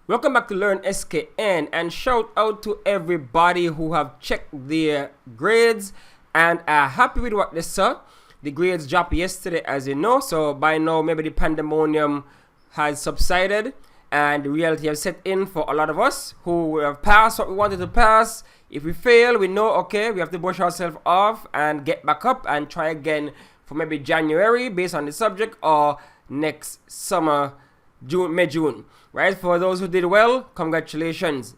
Welcome back to Learn SKN, and shout out to everybody who have checked their grades and are happy with what they saw. The grades dropped yesterday, as you know, so by now maybe the pandemonium has subsided and reality has set in for a lot of us who have passed what we wanted to pass. If we fail, we know, okay, we have to brush ourselves off and get back up and try again for maybe January based on the subject, or next summer, June, right? For those who did well, congratulations.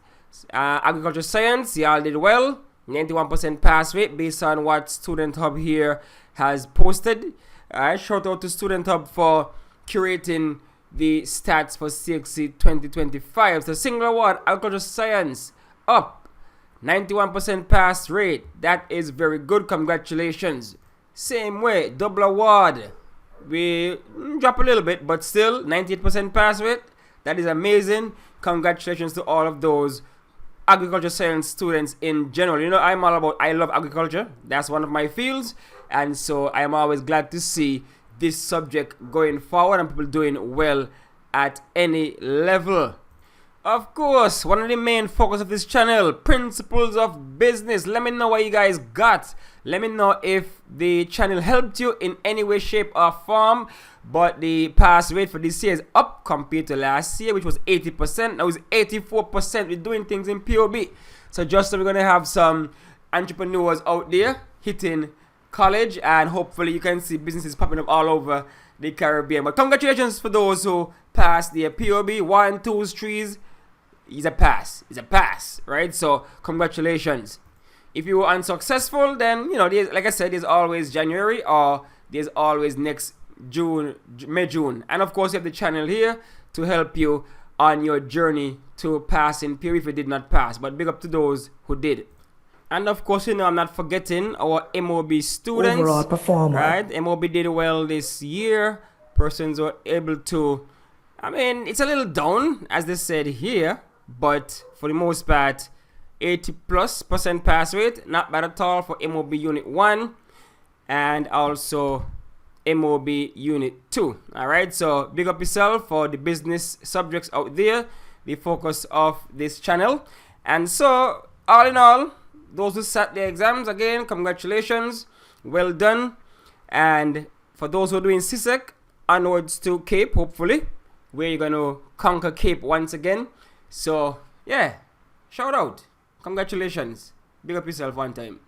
Agriculture science, y'all did well. 91% pass rate based on what Student Hub here has posted. Shout out to Student Hub for curating the stats for Cxc 2025. So single award, agriculture science up 91% pass rate. That is very good. Congratulations. Same way, double award. We drop a little bit, but still 98% pass rate. That is amazing. Congratulations to all of those agriculture science students in general. You know, I love agriculture. That's one of my fields. And so I'm always glad to see this subject going forward and people doing well at any level. Of course, one of the main focus of this channel, principles of business. Let me know what you guys got. Let me know if the channel helped you in any way, shape, or form. But the pass rate for this year is up compared to last year, which was 80%. Now it's 84%. We're doing things in POB. So just so we're going to have some entrepreneurs out there hitting college, and hopefully you can see businesses popping up all over the Caribbean. But congratulations for those who passed their POB 1, 2s, 3s. It's a pass, right? So congratulations. If you were unsuccessful, then you know, like I said, there's always January, or there's always next June, May-June. And of course you have the channel here to help you on your journey to passing POB if you did not pass. But big up to those who did. And of course, you know, I'm not forgetting our MOB students. Overall performer. Right? MOB did well this year. Persons were able to, I mean, it's a little down, as they said here, but for the most part, 80+% pass rate. Not bad at all for MOB Unit 1 and also MOB Unit 2. Alright, so big up yourself for the business subjects out there, the focus of this channel. And so, all in all, those who sat their exams, again, congratulations, well done. And for those who are doing CSEC, onwards to Cape, hopefully, where you're going to conquer Cape once again. So, yeah, shout out, congratulations, big up yourself one time.